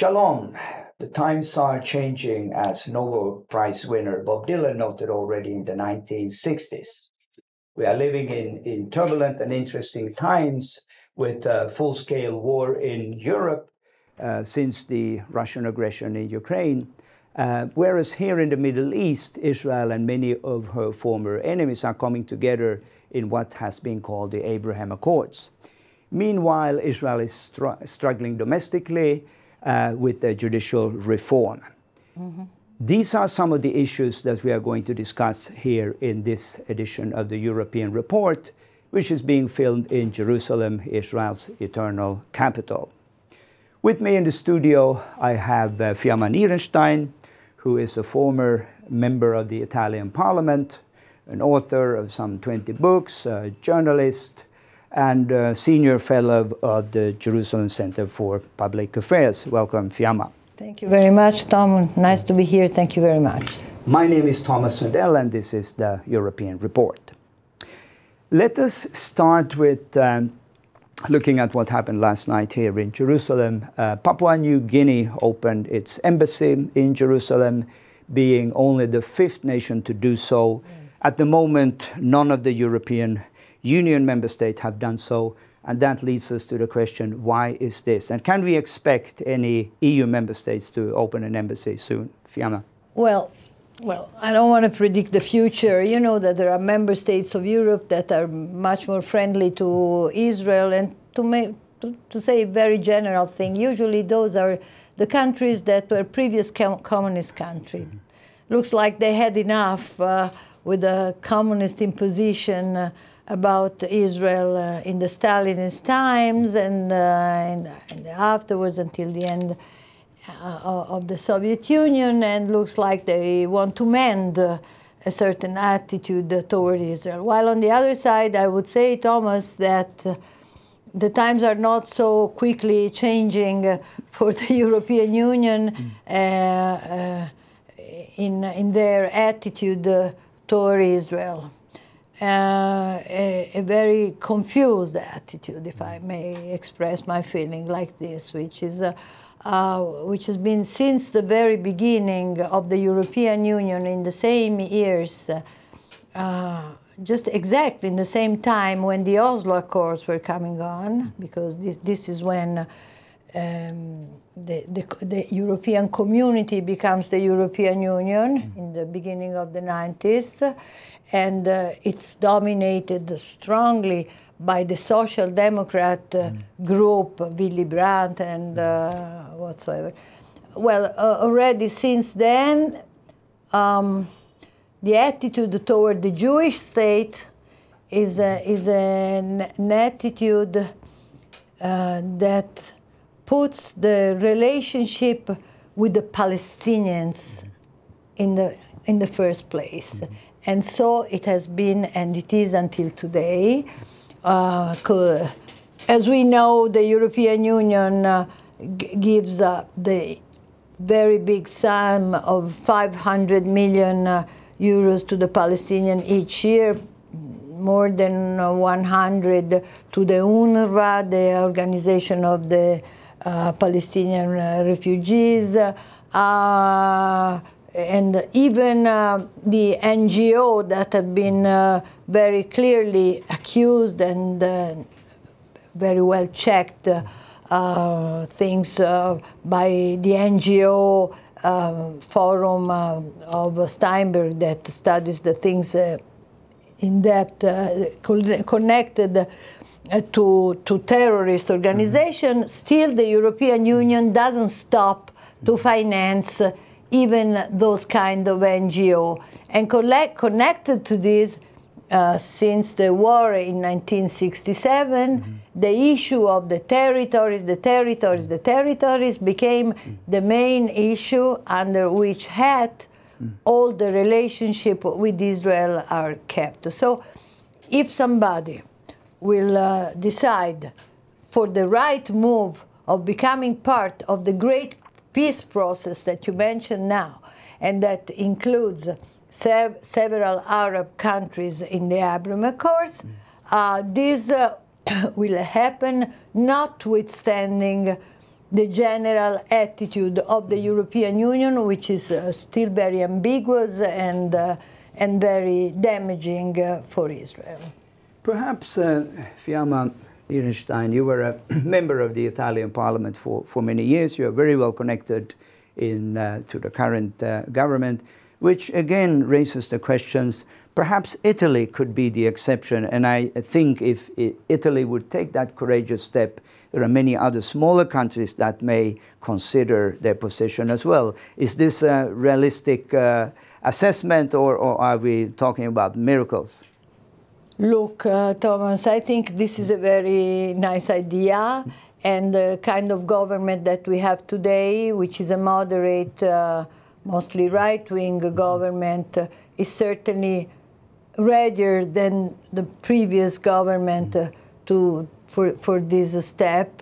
Shalom. The times are changing, as Nobel Prize winner Bob Dylan noted already in the 1960s. We are living in turbulent and interesting times with a full-scale war in Europe since the Russian aggression in Ukraine. Whereas here in the Middle East, Israel and many of her former enemies are coming together in what has been called the Abraham Accords. Meanwhile, Israel is struggling domestically with the judicial reform. Mm-hmm. These are some of the issues that we are going to discuss here in this edition of the European Report, which is being filmed in Jerusalem, Israel's eternal capital. With me in the studio, I have Fiamma Nirenstein, who is a former member of the Italian Parliament, an author of some 20 books, a journalist, and a senior fellow of the Jerusalem Center for Public Affairs. Welcome, Fiamma. Thank you very much, Tom. Nice to be here. Thank you very much. My name is Tomas, Sandell, and this is the European Report. Let us start with looking at what happened last night here in Jerusalem. Papua New Guinea opened its embassy in Jerusalem, being only the 5th nation to do so. At the moment, none of the European Union member states have done so, and that leads us to the question, why is this? And can we expect any EU member states to open an embassy soon? Fiamma? Well, I don't want to predict the future. You know that there are member states of Europe that are much more friendly to Israel, and to say a very general thing, usually those are the countries that were previous communist countries. Mm-hmm. Looks like they had enough with the communist imposition about Israel in the Stalinist times and afterwards until the end of the Soviet Union, and looks like they want to mend a certain attitude toward Israel. While on the other side, I would say, Thomas, that the times are not so quickly changing for the European Union in their attitude toward Israel. A very confused attitude, if I may express my feeling like this, which has been since the very beginning of the European Union in the same years, just exactly in the same time when the Oslo Accords were coming on, because this is when the European community becomes the European Union in the beginning of the 90s. And it's dominated strongly by the Social Democrat group, Willy Brandt and whatsoever. Well, already since then, the attitude toward the Jewish state is an attitude that puts the relationship with the Palestinians in the first place. Mm-hmm. And so it has been, and it is until today. As we know, the European Union gives the very big sum of 500 million euros to the Palestinians each year, more than 100 to the UNRWA, the Organization of the Palestinian Refugees, and even the NGO that have been very clearly accused and very well checked things by the NGO forum of Steinberg that studies the things in depth connected to terrorist organization. Still the European Union doesn't stop to finance even those kind of NGO. And connected to this, since the war in 1967, the issue of the territories became the main issue under which hat all the relationship with Israel are kept. So if somebody will decide for the right move of becoming part of the great peace process that you mentioned now, and that includes several Arab countries in the Abraham Accords, this will happen notwithstanding the general attitude of the European Union, which is still very ambiguous and very damaging for Israel. Perhaps, Fiamma Nirenstein, you were a member of the Italian Parliament for many years. You are very well connected to the current government, which again raises the questions. Perhaps Italy could be the exception, and I think if Italy would take that courageous step, there are many other smaller countries that may consider their position as well. Is this a realistic assessment, or are we talking about miracles? Look, Thomas, I think this is a very nice idea, and the kind of government that we have today, which is a moderate, mostly right-wing government, is certainly readier than the previous government for this step.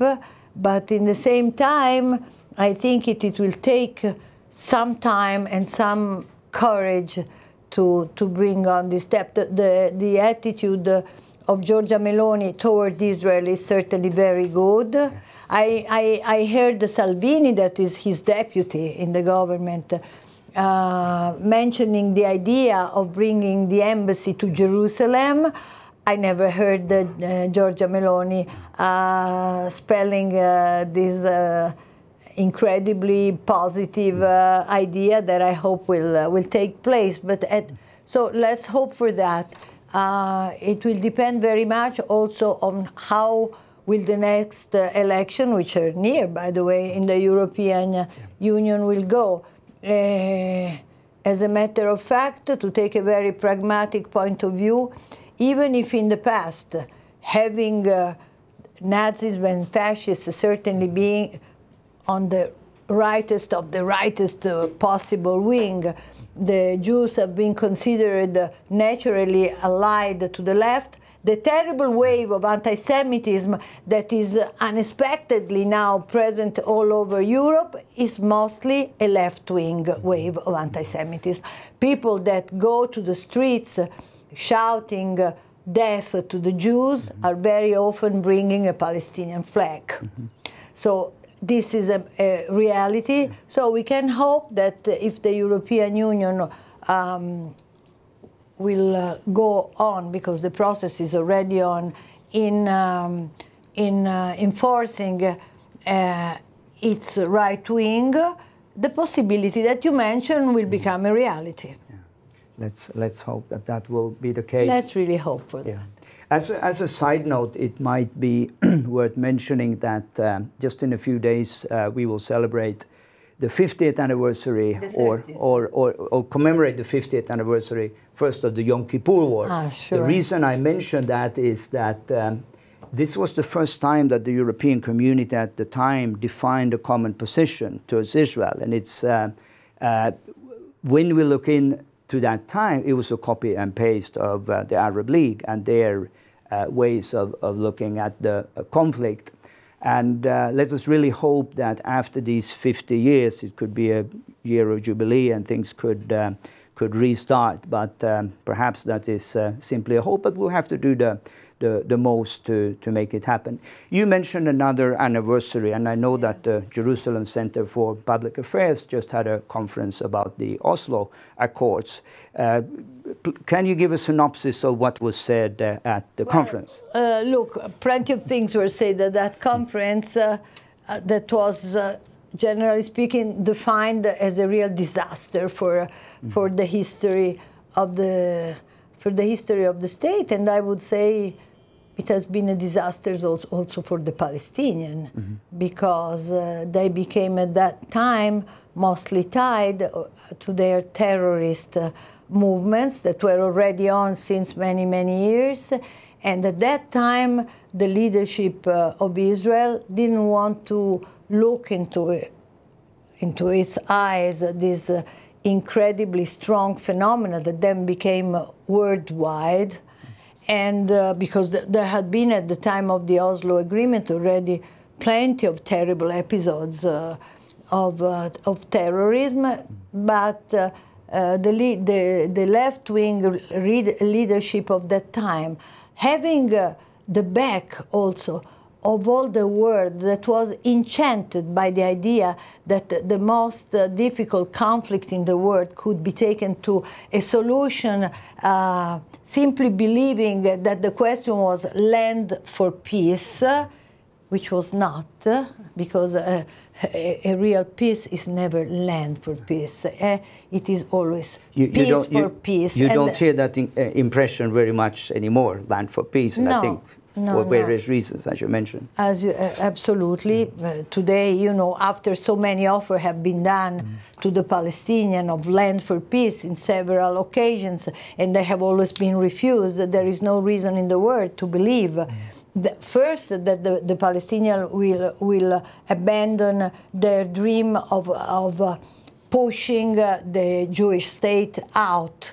But in the same time, I think it will take some time and some courage to bring on this step. The attitude of Giorgia Meloni toward Israel is certainly very good. I heard Salvini, that is his deputy in the government, mentioning the idea of bringing the embassy to Jerusalem. I never heard Giorgia Meloni spelling this incredibly positive idea that I hope will take place. But so let's hope for that. It will depend very much also on how will the next election, which are near, by the way, in the European Union will go. As a matter of fact, to take a very pragmatic point of view, even if in the past, having Nazism and fascists certainly being on the rightest of the rightest possible wing, the Jews have been considered naturally allied to the left. The terrible wave of anti-Semitism that is unexpectedly now present all over Europe is mostly a left-wing wave of anti-Semitism. People that go to the streets shouting death to the Jews are very often bringing a Palestinian flag. So this is a reality. So we can hope that if the European Union will go on, because the process is already on, in enforcing its right wing, the possibility that you mentioned will become a reality. Yeah. Let's hope that that will be the case. Let's really hope for that. Yeah. As a side note, it might be worth mentioning that just in a few days we will celebrate the 50th anniversary or commemorate the 50th anniversary first of the Yom Kippur War. Sure. The reason I mention that is that this was the first time that the European community at the time defined a common position towards Israel. And it's when we look into that time, it was a copy and paste of the Arab League and their ways of looking at the conflict. And let us really hope that after these 50 years, it could be a year of jubilee and things could restart. But perhaps that is simply a hope, but we'll have to do the most to make it happen. You mentioned another anniversary, and I know that the Jerusalem Center for Public Affairs just had a conference about the Oslo Accords. Can you give a synopsis of what was said at the conference? Look, plenty of things were said at that conference that was, generally speaking, defined as a real disaster for the history of the state, and I would say it has been a disaster also for the Palestinian, because they became at that time mostly tied to their terrorist movements that were already on since many, many years. And at that time, the leadership of Israel didn't want to look into its eyes this incredibly strong phenomena that then became worldwide. And because there had been at the time of the Oslo Agreement already plenty of terrible episodes of terrorism, but the left-wing leadership of that time, having the back also of all the world that was enchanted by the idea that the most difficult conflict in the world could be taken to a solution, simply believing that the question was land for peace, which was not, because a real peace is never land for peace. It is always peace for peace. You don't hear that impression very much anymore, land for peace, and I think for various reasons, as you mentioned. Absolutely. Today, you know, after so many offers have been done to the Palestinians of land for peace in several occasions, and they have always been refused, there is no reason in the world to believe first that the Palestinians will abandon their dream of pushing the Jewish state out,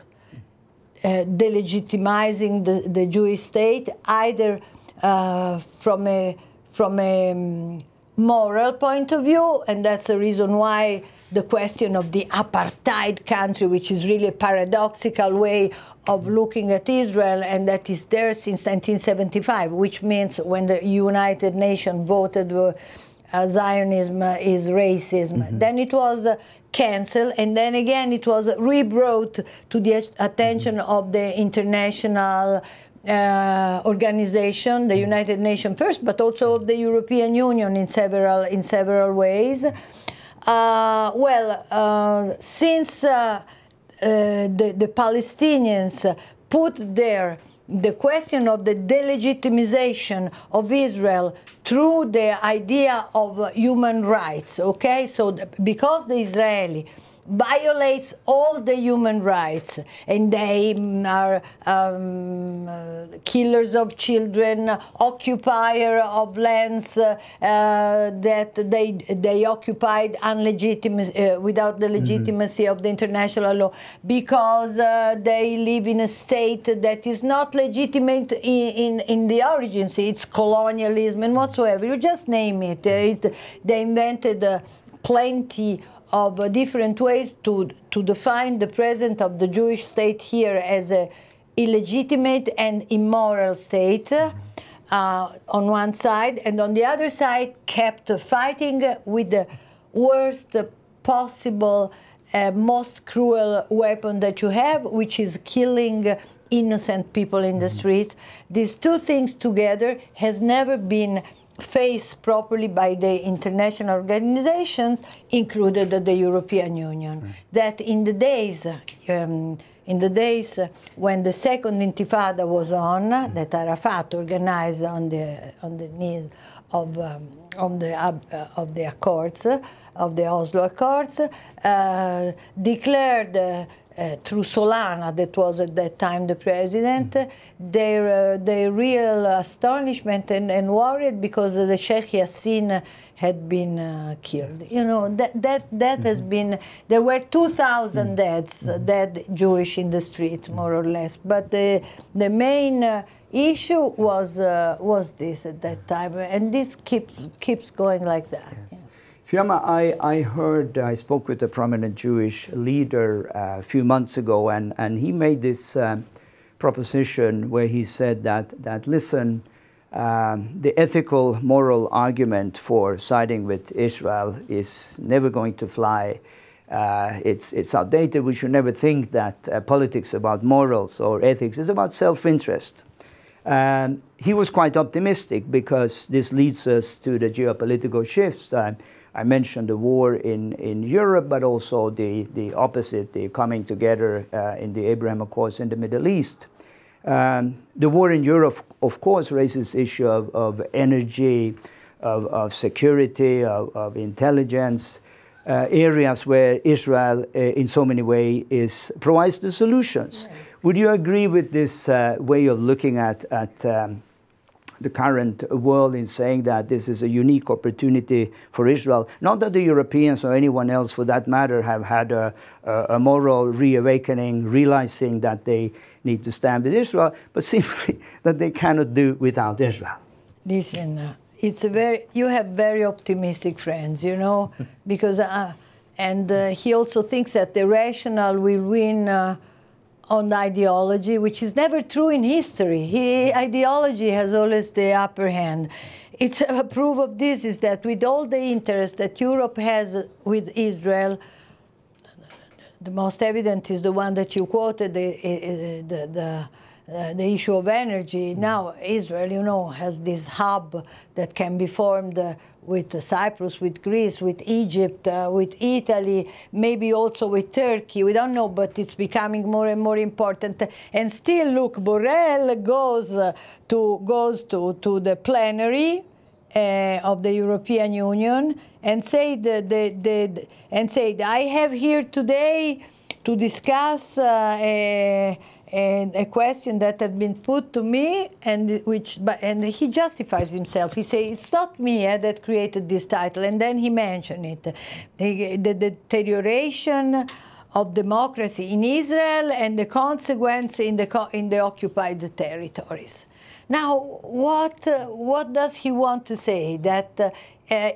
delegitimizing the Jewish state, either from a moral point of view, and that's the reason why the question of the apartheid country, which is really a paradoxical way of looking at Israel, and that is there since 1975, which means when the United Nations voted Zionism is racism. Then it was cancelled, and then again it was re-brought to the attention of the international organization, the United Nations first, but also of the European Union in several ways. Since the Palestinians put there the question of the delegitimization of Israel through the idea of human rights, okay? So because the Israeli violates all the human rights, and they are killers of children, occupier of lands that they occupied without the legitimacy of the international law, because they live in a state that is not legitimate in the origins. It's colonialism and whatsoever. You just name it. They invented plenty of different ways to define the presence of the Jewish state here as an illegitimate and immoral state on one side, and on the other side kept fighting with the worst possible, most cruel weapon that you have, which is killing innocent people in the streets. These two things together has never been faced properly by the international organizations, included the European Union. That in the days when the second Intifada was on, that Arafat organized on the need of the Accords, of the Oslo Accords, declared through Solana, that was at that time the president, their real astonishment and worried because the Sheikh Yassin had been killed. You know, that has been, there were 2,000 dead Jewish in the street, more or less. But the main issue was this at that time, and this keeps going like that. Yes. Fiamma, I spoke with a prominent Jewish leader a few months ago, and he made this proposition where he said that listen, the ethical, moral argument for siding with Israel is never going to fly. It's outdated. We should never think that politics about morals or ethics is about self-interest. He was quite optimistic because this leads us to the geopolitical shifts. I mentioned the war in Europe, but also the opposite, the coming together in the Abraham Accords in the Middle East. The war in Europe, of course, raises the issue of energy, of security, of intelligence, areas where Israel, in so many ways, provides the solutions. Right. Would you agree with this way of looking at the current world in saying that this is a unique opportunity for Israel? Not that the Europeans or anyone else for that matter have had a moral reawakening, realizing that they need to stand with Israel, but simply that they cannot do without Israel. Listen, you have very optimistic friends, you know, because, and he also thinks that the rational will win on ideology, which is never true in history. Ideology has always the upper hand. It's a proof of this is that with all the interest that Europe has with Israel, the most evident is the one that you quoted, the issue of energy. Now Israel, you know, has this hub that can be formed with Cyprus, with Greece, with Egypt, with Italy, maybe also with Turkey. We don't know, but it's becoming more and more important. And still, look, Borrell goes to the plenary of the European Union and said, I have here today to discuss a question that had been put to me, and he justifies himself. He says, it's not me that created this title, and then he mentioned it. The deterioration of democracy in Israel and the consequence in the occupied territories. Now, what does he want to say? That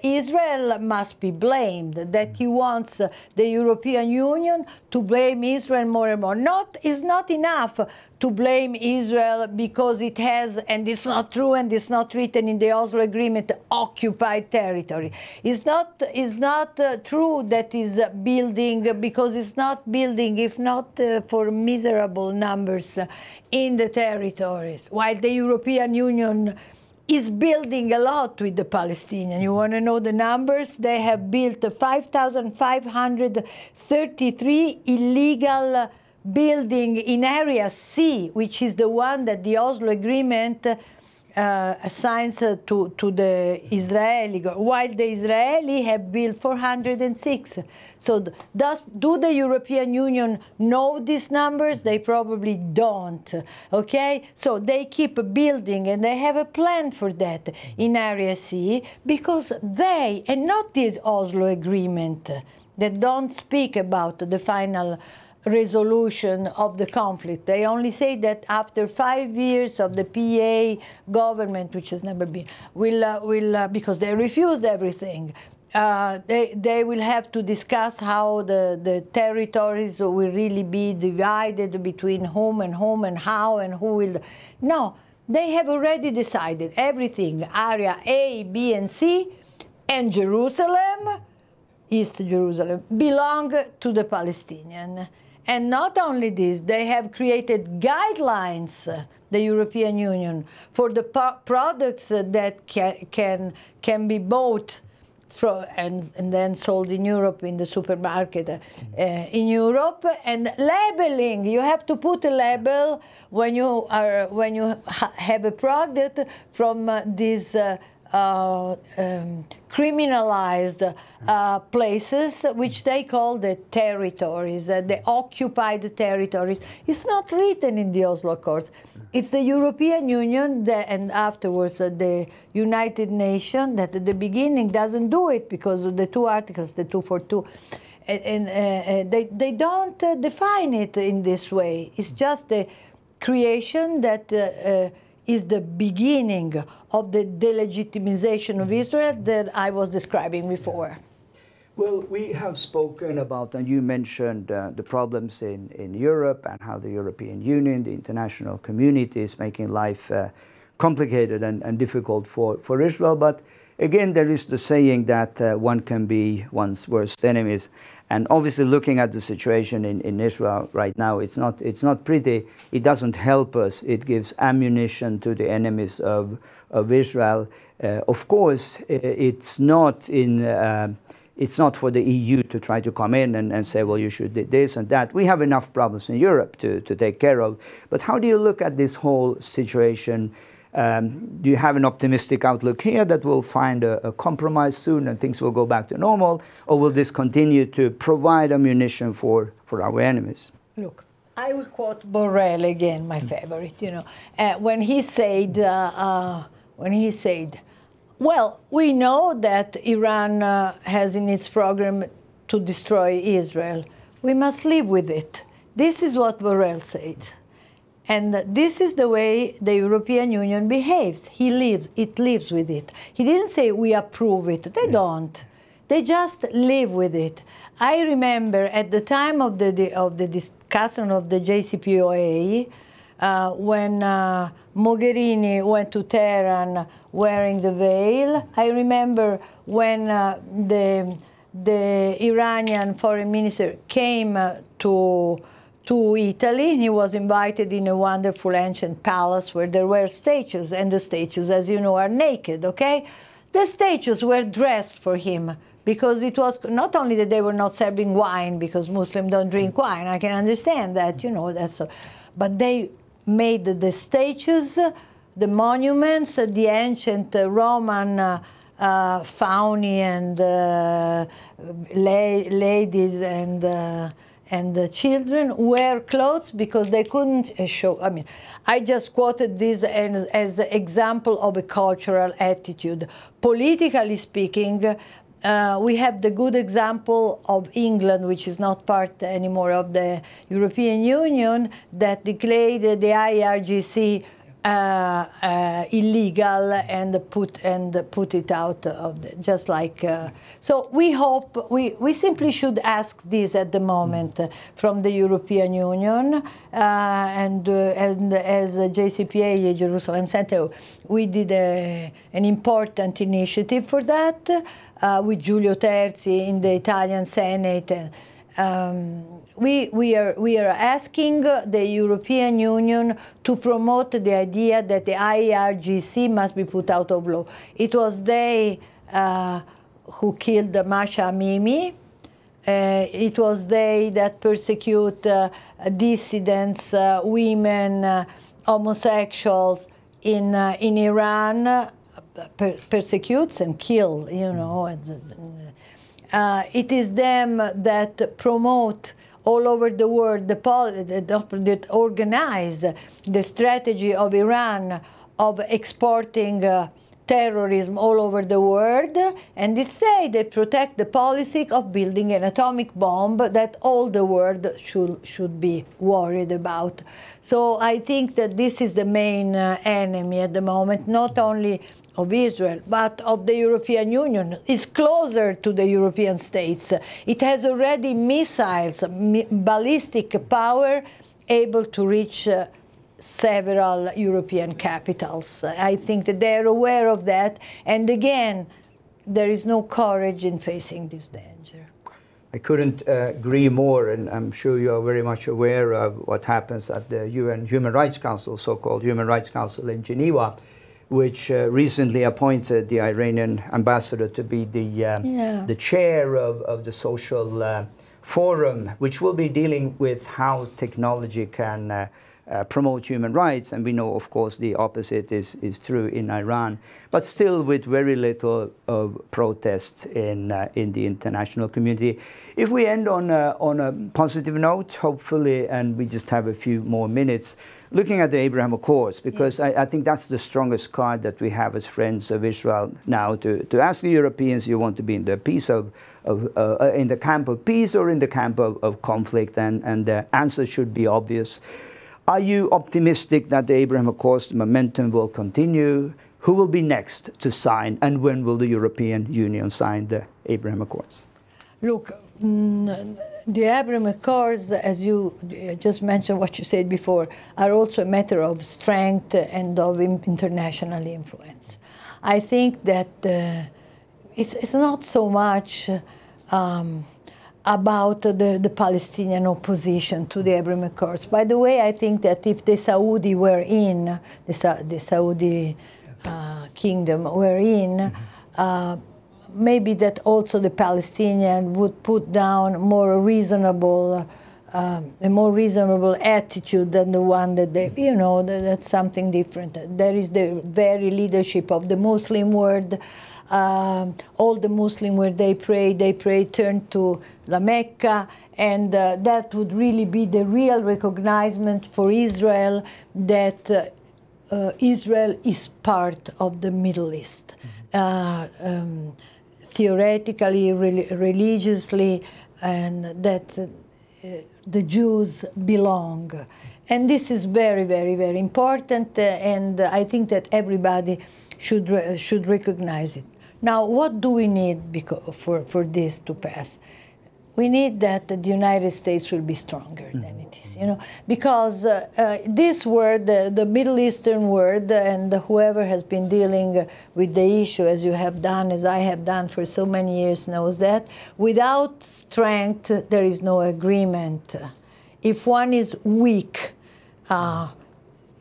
Israel must be blamed, that he wants the European Union to blame Israel more and more. It's not enough to blame Israel because it has, and it's not true and it's not written in the Oslo Agreement, occupied territory. It's not true that is building, because it's not building, if not for miserable numbers in the territories, while the European Union is building a lot with the Palestinians. You want to know the numbers? They have built 5,533 illegal buildings in Area C, which is the one that the Oslo Agreement assigns to the Israeli, while the Israeli have built 406. So do the European Union know these numbers? They probably don't, okay? So they keep building, and they have a plan for that in Area C, because they, and not this Oslo Agreement, that don't speak about the final resolution of the conflict. They only say that after 5 years of the PA government, which has never been, will because they refused everything, they will have to discuss how the territories will really be divided between whom and how and who will. No, they have already decided everything. Area A, B, and C, and Jerusalem, East Jerusalem, belong to the Palestinians. And not only this, they have created guidelines, the European Union, for the products that can be bought and then sold in Europe in the supermarket in Europe, and labeling. You have to put a label when you have a product from these criminalized places, which they call the territories, the occupied territories. It's not written in the Oslo Accords. It's the European Union and afterwards the United Nations that at the beginning doesn't do it because of the two articles, the 242. And they don't define it in this way. It's just the creation that is the beginning of the delegitimization of Israel that I was describing before. Well, we have spoken about, and you mentioned the problems in Europe and how the European Union, the international community, is making life complicated and difficult for Israel. But again, there is the saying that one can be one's worst enemies. And obviously, looking at the situation in Israel right now, it's not pretty. It doesn't help us. It gives ammunition to the enemies of Israel. Of course, it's not for the EU to try to come in and say, well, you should do this and that. We have enough problems in Europe to take care of. But how do you look at this whole situation? Do you have an optimistic outlook here that we'll find a compromise soon and things will go back to normal? Or will this continue to provide ammunition for our enemies? Look, I will quote Borrell again, my favorite, you know, when he said, well, we know that Iran has in its program to destroy Israel. We must live with it. This is what Borrell said. And this is the way the European Union behaves. It lives with it. He didn't say we approve it. They don't. They just live with it. I remember at the time of the cousin of the JCPOA, when Mogherini went to Tehran wearing the veil. I remember when the Iranian foreign minister came to Italy. He was invited in a wonderful ancient palace where there were statues, and the statues, as you know, are naked, okay? The statues were dressed for him because it was not only that they were not serving wine, because Muslims don't drink wine, I can understand that, you know, that's so, but they made the statues, the monuments, the ancient Roman fauni and ladies and the children wear clothes because they couldn't show. I mean, I just quoted this as an example of a cultural attitude. Politically speaking, we have the good example of England, which is not part anymore of the European Union, that declared the IRGC illegal and put it out of the, just like so we hope we simply should ask this at the moment from the European Union and as JCPA Jerusalem Center we did an important initiative for that with Giulio Terzi in the Italian Senate. We are asking the European Union to promote the idea that the IRGC must be put out of law. It was they who killed Masha Amini. It was they that persecute dissidents, women, homosexuals in Iran, persecutes and kill, you know. It is them that promote all over the world, that organize the strategy of Iran of exporting terrorism all over the world, and instead they protect the policy of building an atomic bomb that all the world should be worried about. So I think that this is the main enemy at the moment, not only of Israel, but of the European Union. It's closer to the European states. It has already missiles, ballistic power, able to reach several European capitals. I think that they're aware of that. And again, there is no courage in facing this danger. I couldn't agree more, and I'm sure you are very much aware of what happens at the UN Human Rights Council, so-called Human Rights Council in Geneva, which recently appointed the Iranian ambassador to be the chair of the social forum, which will be dealing with how technology can promote human rights. And we know, of course, the opposite is true in Iran, but still with very little of protests in the international community. If we end on a positive note, hopefully, and we just have a few more minutes, looking at the Abraham Accords, because I think that's the strongest card that we have as friends of Israel now, to ask the Europeans, you want to be in the in the camp of peace or in the camp of conflict, and the answer should be obvious. Are you optimistic that the Abraham Accords momentum will continue? Who will be next to sign, and when will the European Union sign the Abraham Accords? Look, the Abraham Accords, as you just mentioned what you said before, are also a matter of strength and of international influence. I think that it's not so much about the Palestinian opposition to the Abraham Accords. By the way, I think that if the Saudi were in, the Saudi kingdom were in, maybe that also the Palestinian would put down a more reasonable attitude than the one that they, you know, that's something different. There is the very leadership of the Muslim world. All the Muslim where they pray turn to the Mecca, and that would really be the real recognition for Israel that Israel is part of the Middle East. Theoretically, religiously, and that the Jews belong. And this is very, very, very important, and I think that everybody should recognize it. Now, what do we need for this to pass? we need that the United States will be stronger than it is, you know, because this word, the Middle Eastern word, and whoever has been dealing with the issue as you have done, as I have done for so many years, knows that without strength there is no agreement. If one is weak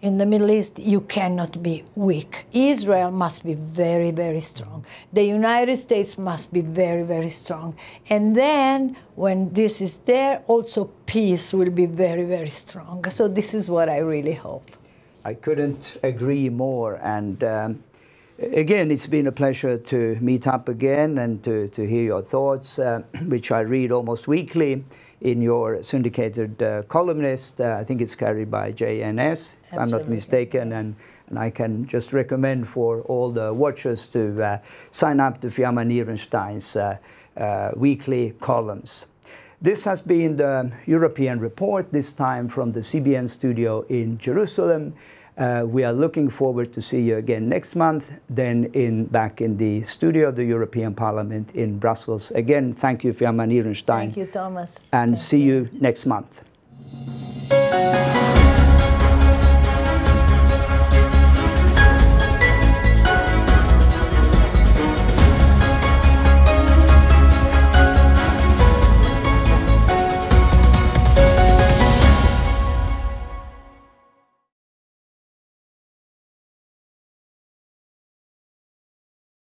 in the Middle East, you cannot be weak. Israel must be very, very strong. The United States must be very, very strong. And then, when this is there, also peace will be very, very strong. So this is what I really hope. I couldn't agree more. And again, it's been a pleasure to meet up again and to hear your thoughts, which I read almost weekly in your syndicated columnist. I think it's carried by JNS, if I'm not mistaken. And I can just recommend for all the watchers to sign up to Fiamma Nirenstein's weekly columns. This has been the European Report, this time from the CBN studio in Jerusalem. We are looking forward to see you again next month, then back in the studio of the European Parliament in Brussels. Again, thank you, Fiamma Nirenstein. Thank you, Thomas. And see you next month.